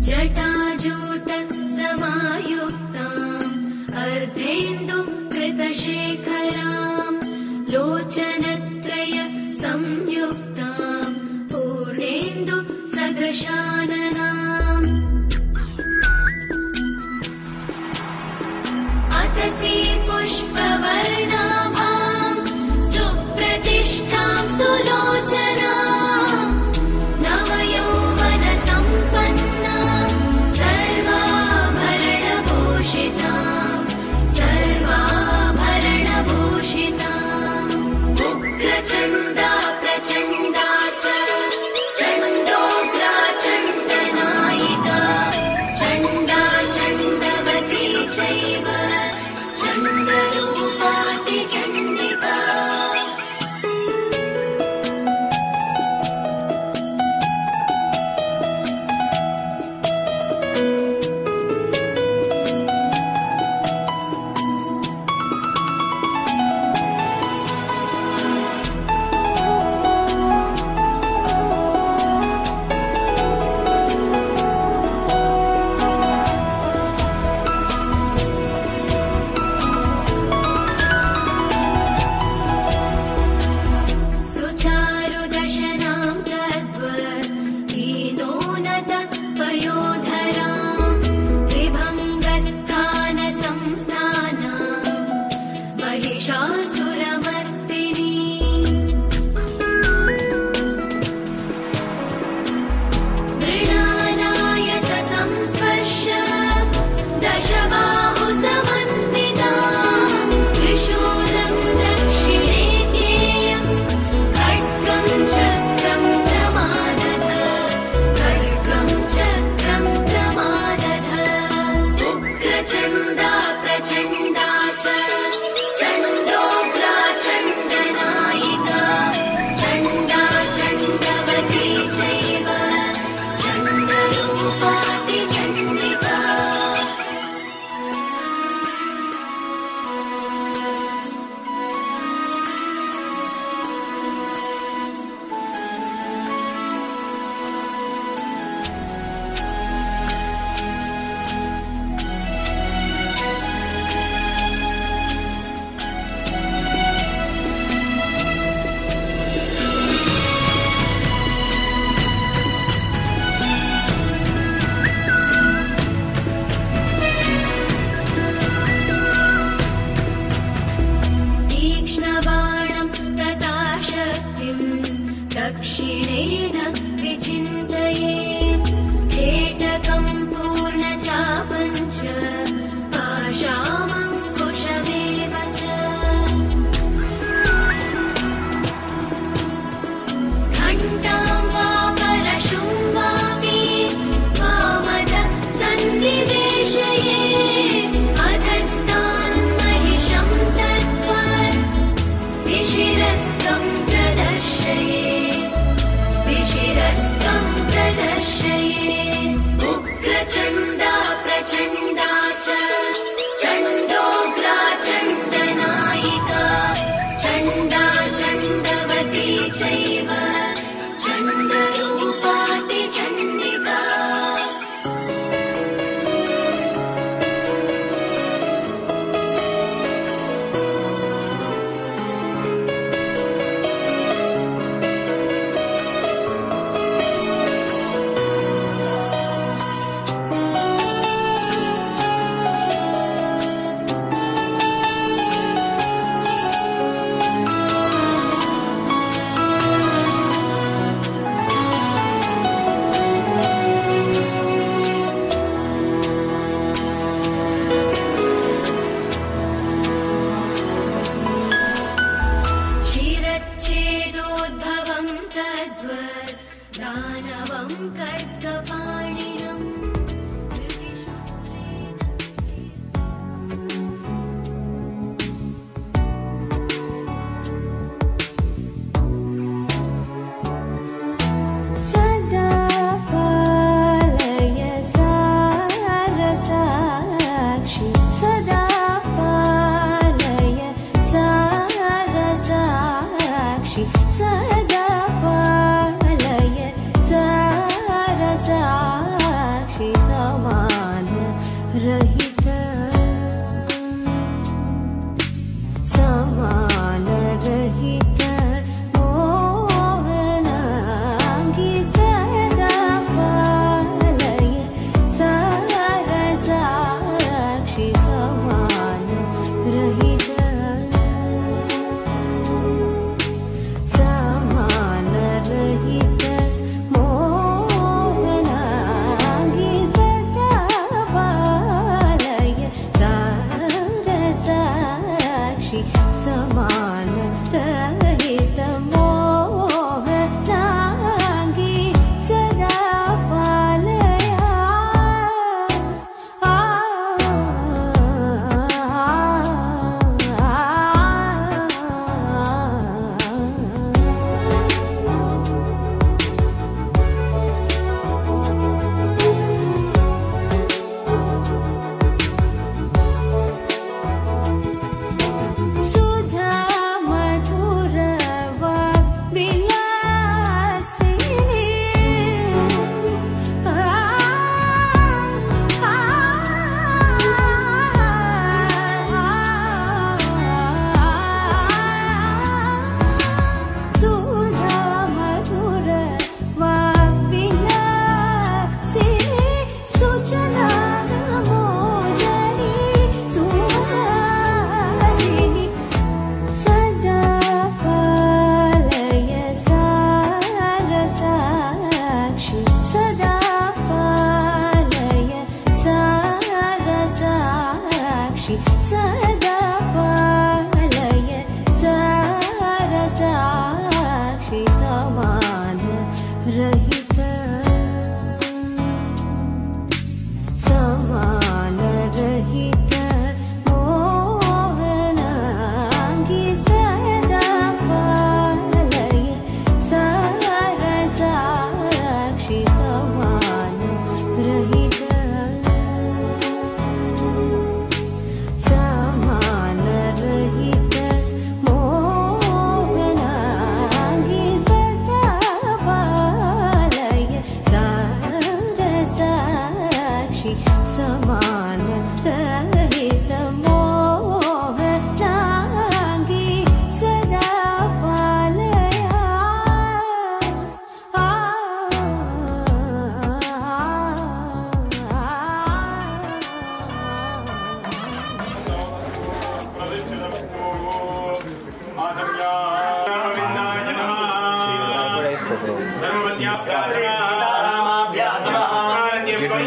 जटाजूट समायुक्ताम् अर्धेन्दु कृतशेखराम् लोचनत्रय संयुक्ताम् पूर्णेन्दु सदृशाननाम् अतसी पुष्पवर्णाभाम् सुप्रतिष्ठाम् सुलोचनाम् नवयौवनसम्पन्नाम् सर्वाभरणभूषिताम् सर्वाभरणभूषिताम् उग्रचण्डा प्रचण्डा च चण्डोग्रा चण्डनायिका चण्डा चण्डवती चैव चण्डरूपाति चण्डिका दक्षिणेन विचिन्तयेत् खेटकं पूर्णचापं च पाशामङ्कुशमेव च घण्टां वा परशुं वापि वामद सन्निवेशयेत् अधस्तान् महिषं तद्वत् विशिरस्तं शिरस्तं प्रदर्शयेत् उग्रचण्डा प्रचण्डा च चण्डोग्रा चण्डनायिका चण्डा चण्डवती चैव चण्डरूपाति चण्डिका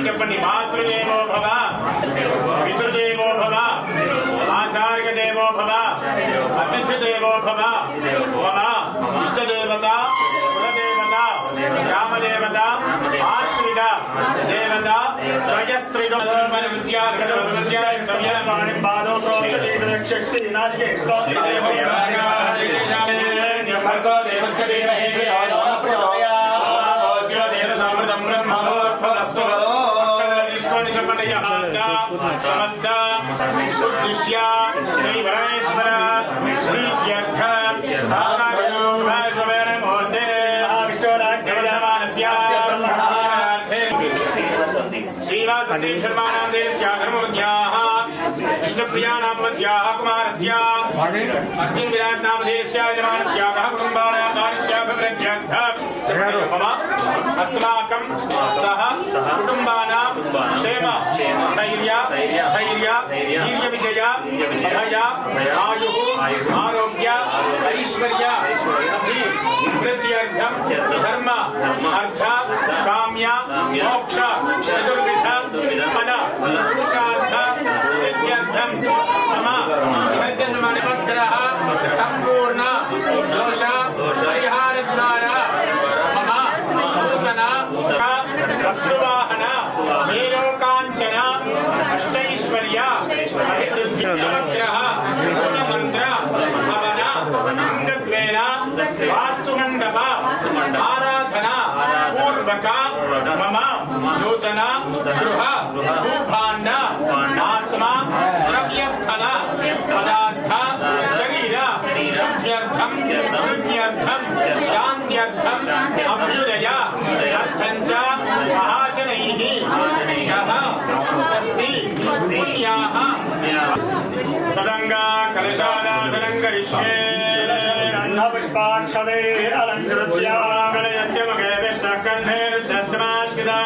చెప్పండి. మాతృదేవో భవ, పితృదేవో భవ, ఆచార్య దేవో భవ, అతిథి దేవో భవ, మమ ఇష్టదేవత, కులదేవత, గ్రామదేవత, ఆశ్రిత దేవత, త్రయస్త్రిగ సమస్త ఉద్దేశ్య శ్రీ పరమేశ్వర ప్రీత్యర్థ శ్రీవాసందేవ శర్మాణాం దేశస్య ధర్మవద్యాః విష్ణుప్రియాణాం మధ్యాః కుమారస్య అర్జున్ విరాట్ నామ దేశస్య యజమానస్య కుటుంబానాం కార్యస్యాభివృద్ధ్యర్థ अस्माकं सह कुटुंबानां क्षेम स्थैर्य वीर्य विजय अभय आयुः आरोग्य ऐश्वर्य वृद्ध्यर्थं धर्म अर्थ काम्य मोक्ष चतुर्विध फल पुरुषार्थ सिद्ध्यर्थं मम जन्मनिग्रह संपूर्ण दोष परिहार द्वारा वस्तुवाहन नीलोकांचन अष्टैश्वर्य अभिवृद्धि नवग्रह मूलमंत्र हवन अंगत्वेन वास्तुमंडप आराधना पूर्वक मम नूतन गृह भूभाण्ड आत्मा द्रव्यस्थल पदार्थ शरीर शुद्ध्यर्थं वृद्ध्यर्थं शान्त्यर्थं अभ्युदय अर्थञ्च महाजनैः शः स्वस्ति पुण्याः तदङ्गा कलशाराधनं करिष्ये गन्धपुष्पाक्षते अलङ्कृत्य कलयस्य मुखे विष्टकण्ठे रुद्रस्यमाश्रिता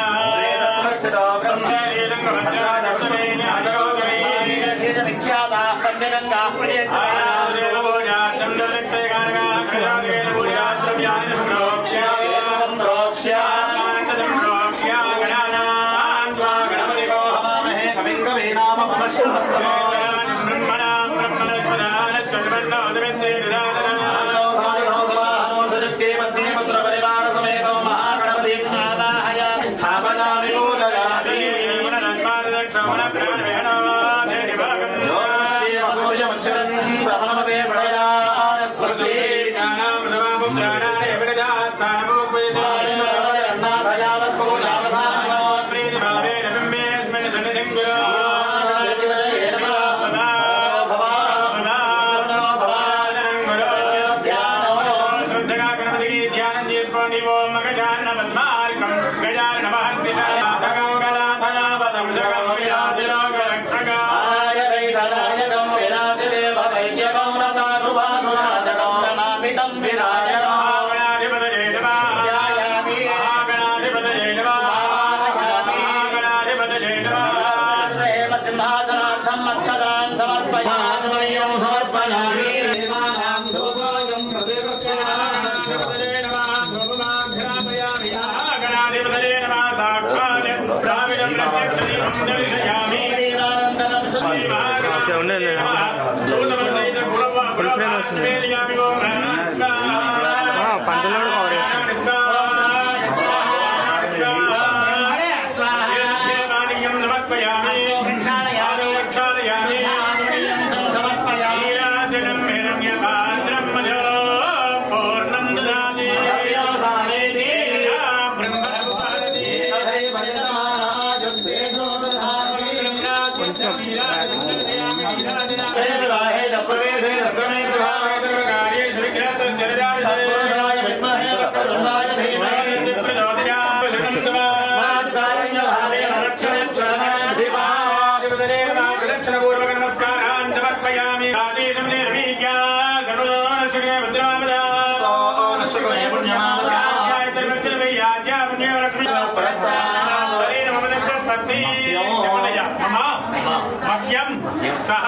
सह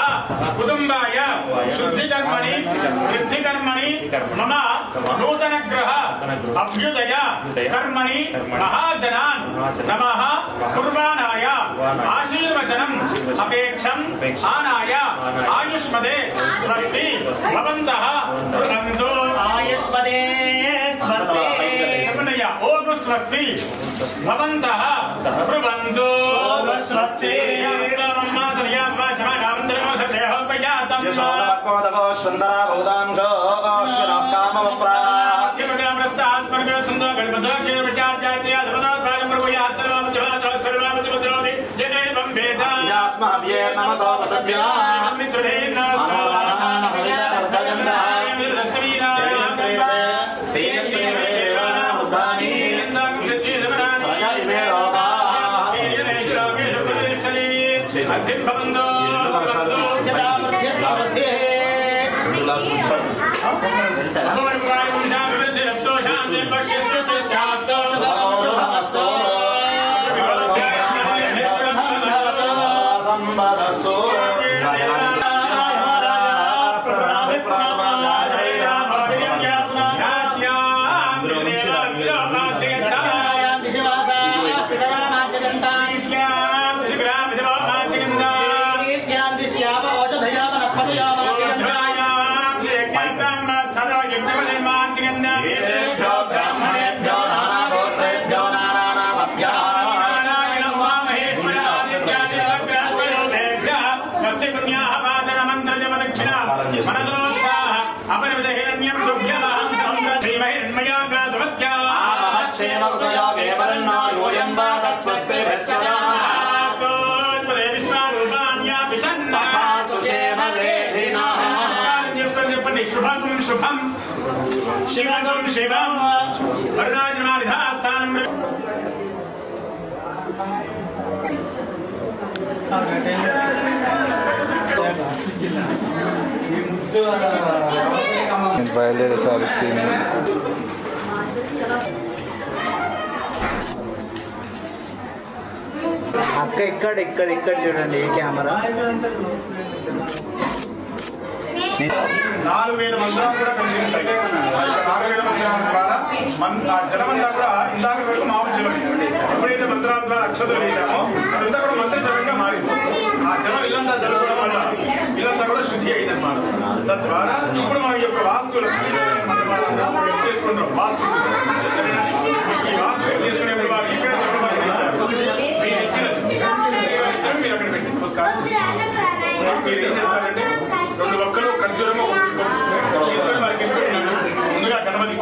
कुटुंबाय शुद्धिकर्मणि वृद्धिकर्मणि मम नूतनग्रह अभ्युदय कर्मणि महाजनान् नमः कुर्वाणाय आशीर्वचनम् अपेक्षम् आनाय आयुष्मदे स्वस्ति भवन्तः ब्रुवन्तु आयुष्मदे स्वस्ति ओगु स्वस्ति भवन्तः ब्रुवन्तु स्वस्ति शुभम शिवम शिवम वरदाजनानिधास्थानं బయలుదేరేసారి అక్క ఇక్కడ ఇక్కడ ఇక్కడ చూడండి ఈ కెమెరా 4000 మంత్రాలు కూడా కలిసి ఉంటాయి. 4000 మంత్రాల ద్వారా ఆ జలమంతా కూడా ఇందాక వరకు మామూలు జలం. ఎప్పుడైతే మంత్రాల ద్వారా అక్షతలు వేసామో అదంతా కూడా మంత్ర జలంగా మారింది. ఆ జలం ఇల్లంతా జలగడం వల్ల ఇల్లంతా కూడా శుద్ధి అయిందన్నమాట. తద్వారా ఇప్పుడు మనం యొక్క వాస్తు తీసుకుంటాం. వాస్తు ఈ వాస్తు తీసుకునేప్పుడు వారు ఇక్కడే మీరు ఇచ్చినది మీరు అక్కడ పెట్టి నమస్కారం. మీరు ఏం చేస్తారంటే 2 ఒక్కలు ఖర్జూరము తీసుకొని వారికి ఇస్తున్నాడు. ముందుగా గణపతి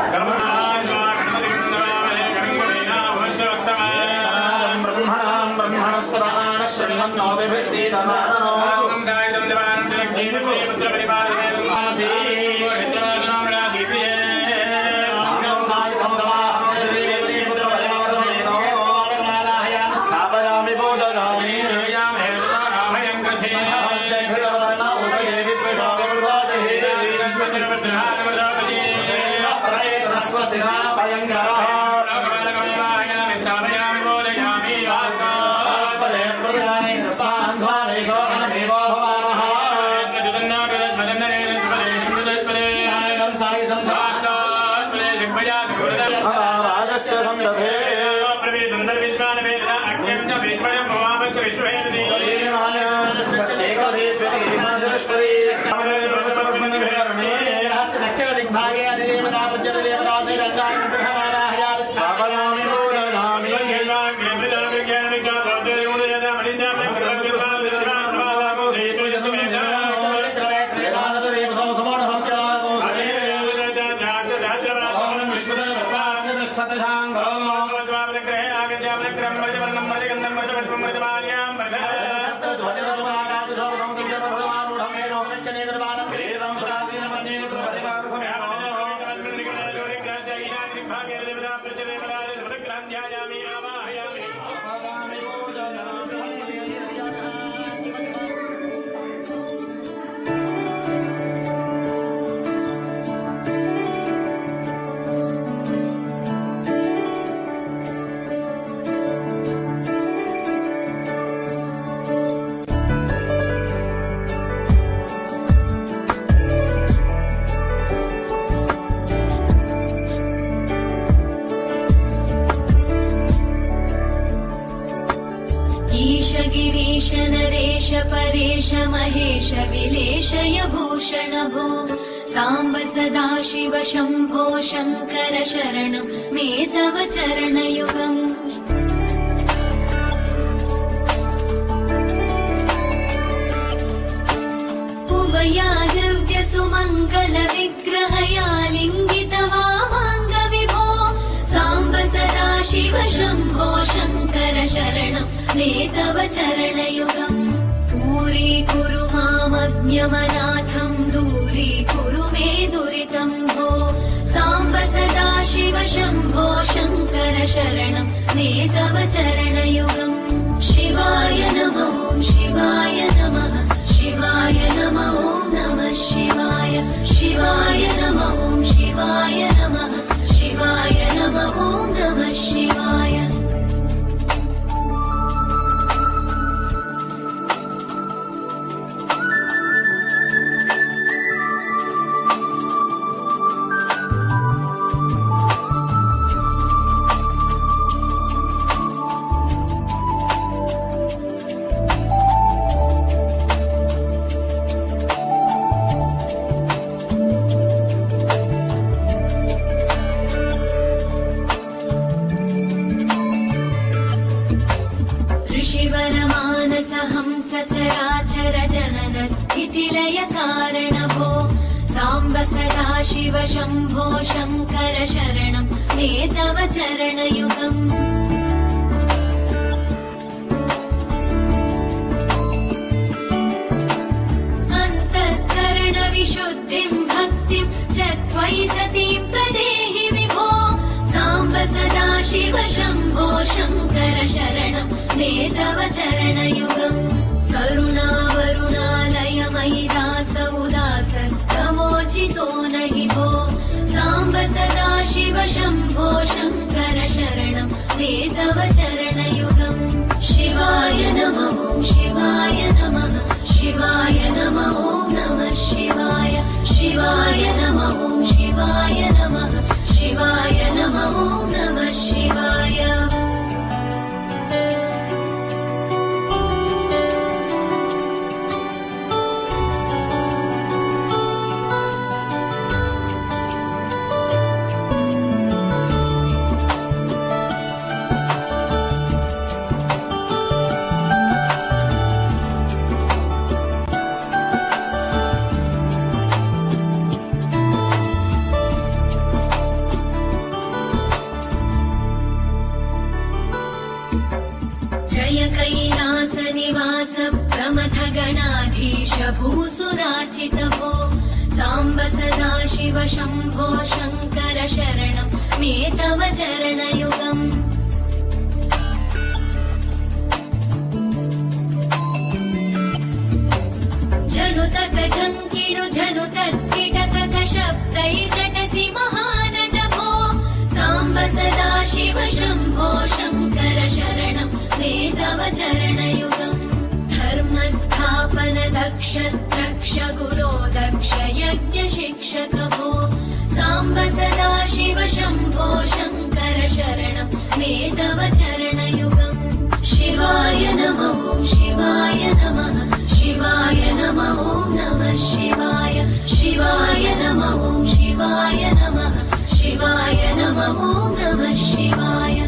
विश्व ईश गिरीश नरेश परेश महेश विलेशय भूषण भो साम्ब सदा शिव शम्भो शङ्कर शरणं मे तव चरणयुगम् उभया दिव्य सुमङ्गल विग्रहया लिङ्गित वामाङ्ग विभो साम्ब सदा शिव शम्भो शङ्कर शरणं मे तव चरणयुगम् दूरीकुरु मामज्ञमनाथं दूरीकुरु मे दुरितं भो साम्ब सदा शिव शम्भो शङ्कर शरणं मे तव चरणयुगम् शिवाय नमः शिवाय नमः शिवाय नमः नमः शिवाय शिवाय नमः शिवाय नमः शिवाय नमः नमः शिवाय सचराचर जनन स्थितिलय कारण भो साम्ब सदा शिव शम्भो शङ्कर शरणं मे तव चरणयुगम् अन्तःकरण विशुद्धिं भक्तिं च त्वयि सतीं प्रदेहि विभो साम्ब सदा शिव शम्भो शङ्कर शरणं मे तव चरणयुगम् करुणावरुणालयमयि दास उदासस्तवोचितो नहि भो साम्ब सदा शिव शम्भो शङ्कर शरणं मे तव चरणयुगम् शिवाय नमः शिवाय नमः शिवाय नमः नमः शिवाय शिवाय नमः शिवाय नमः शिवाय नमः नमः शिवाय भूसुराचित भो साम्ब सदा शिव शम्भो शङ्कर शरणं मे तव चरणयुगम् जनुतक जङ्किणु जनुतत्किटतक शब्दैर्नटसि महानट भो साम्ब सदा शिव शम्भो शङ्कर शरणं मे तव चरणयुगम् धर्मस्थापन दक्ष द्रक्ष गुरो दक्ष यज्ञ शिक्षक भो साम्ब सदा शिव शम्भो शङ्कर शरणं मे तव चरणयुगम् शिवाय नमः शिवाय नमः शिवाय नमः नमः शिवाय शिवाय नमः शिवाय नमः शिवाय नमः नमः शिवाय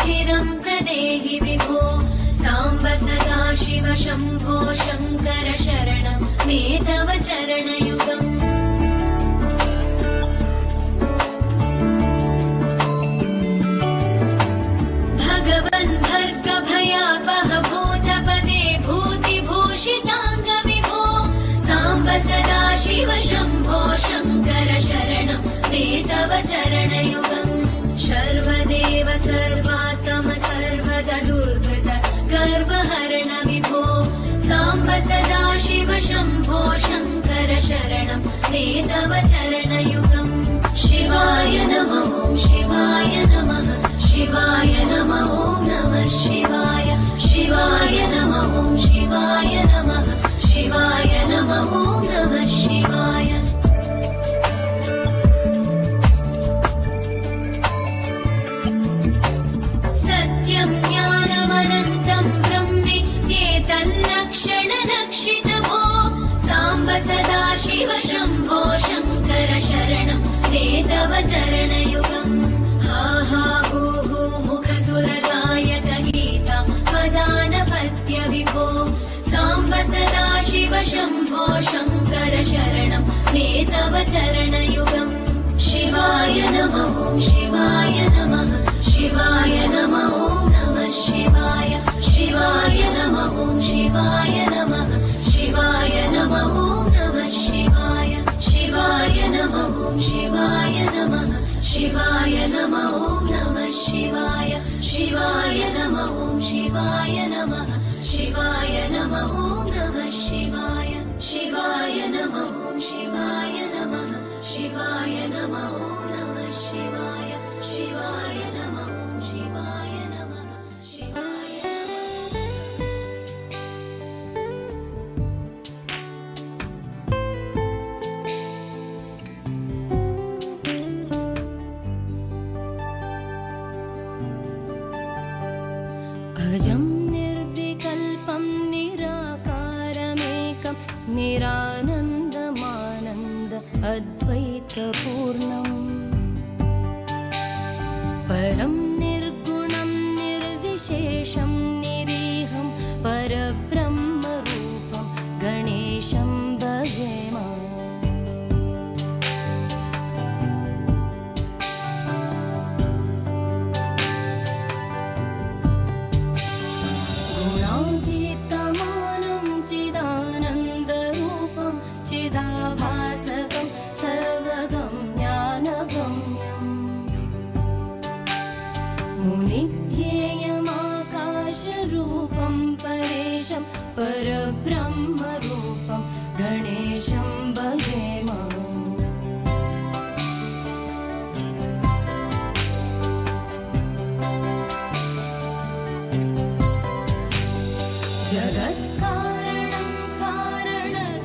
चिरं प्रदेहि विभो साम्ब सदा शिव शम्भो शङ्कर शरणं मे तव चरणयुगम् भगवन् भर्ग भयापह भूतपदे भूतिभूषिताङ्ग विभो साम्ब सदा शिव शम्भो शङ्कर शरणं मे तव चरण सदाशिव शम्भो शङ्कर शरणं मे तव चरणयुगम् शिवाय नमः शिवाय नमः शिवाय नमः नमः शिवाय शिवाय नमः शिवाय नमः शिवाय नमः नमः शिवाय सत्यं ज्ञानमनन्तं ब्रह्मेत्येतल्लक्षणलक्षितभो साम्ब सदाशिव शम्भो शङ्कर शरणं मे तव चरणयुगम् हा हा हू हू मुखसुरगायक गीता पदानपत्य विभो साम्ब सदाशिव शम्भो शङ्कर शरणं मे तव चरणयुगम् शिवाय नमः शिवाय नमः शिवाय नमः नमः शिवाय शिवाय नमः शिवाय नमः शिवाय नमः नमः शिवाय शिवाय नमः शिवाय नमः शिवाय नमः नमः शिवाय शिवाय नमः शिवाय नमः शिवाय नमः नमः शिवाय शिवाय नमः शिवाय नमः शिवाय नमः नमः शिवाय शिवाय नमः शिवाय नमः शिवाय अजं निर्विकल्पं निराकारमेकं निरानन्दमानन्द अद्वैतपूर्णम् परं निर्गुणं निर्विशेषं निरीहं परब्रह्मरूपं गणेशं भजेम गुणातीतमानं चिदानन्दरूपं चिदाभासकं सर्वगम्यानगम्यम् मुनिध्येयमाकाशरूपं परेशं परब्रह्मरूपं गणेशं भजेम जगत्कारणं कारणज्ञानरूपं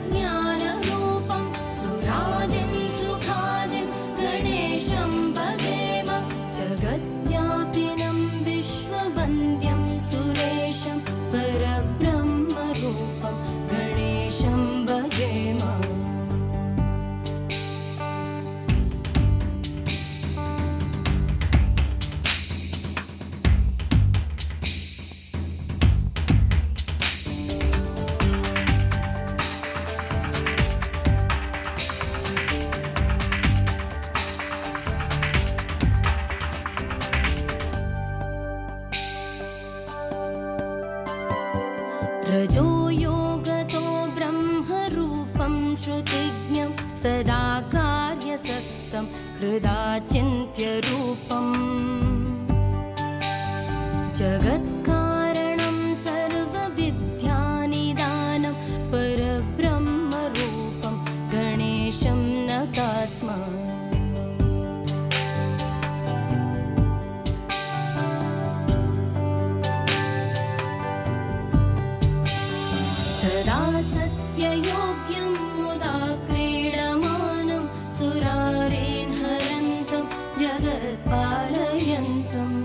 सुरादिं सुखादिं गणेशं भजेम जगद्व्यापिनं विश्ववन्द्यं सुरेशं परब्रह्मरूपं गणेशं भजेम रजो योगतो ब्रह्मरूपं श्रुतिज्ञं सदा कार्यसक्तं हृदाचिन्त्यरूपम् जगत्कारणं सर्वविद्यानिदानं परब्रह्मरूपं गणेशं नतास्म सदा सत्ययोग्यं मुदा क्रीडमानं सुरारेन् हरन्तं जगत्पालयन्तम्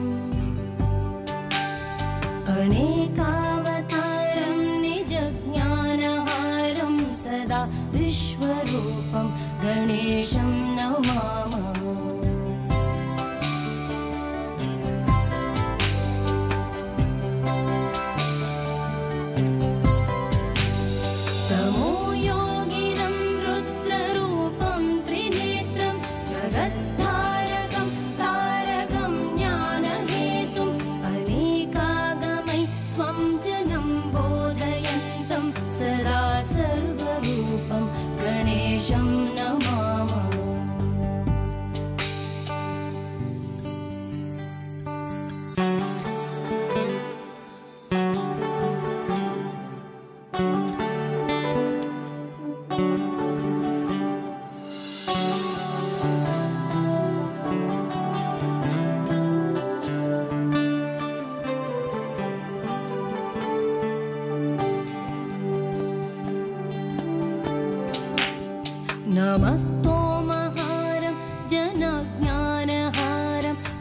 अनेकावतारं निजज्ञानहारं सदा विश्वरूपं गणेशं नमामः तमो योगिनं रुद्ररूपं त्रिनेत्रं जगद्धारकं तारकं ज्ञानहेतुम् अनेकागमै स्वं जनं बोधयन्तं सदा सर्वरूपं गणेशं नमामः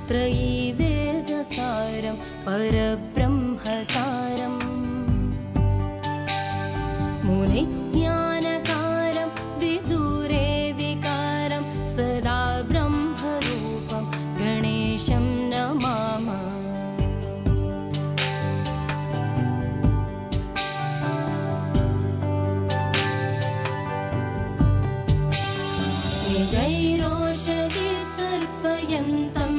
त्रयीवेदसारं परब्रह्मसारम् मुनिज्ञानकारं विदुरे विकारं सदा ब्रह्मरूपं गणेशं नमामः। निजैरोषधि तर्पयन्तं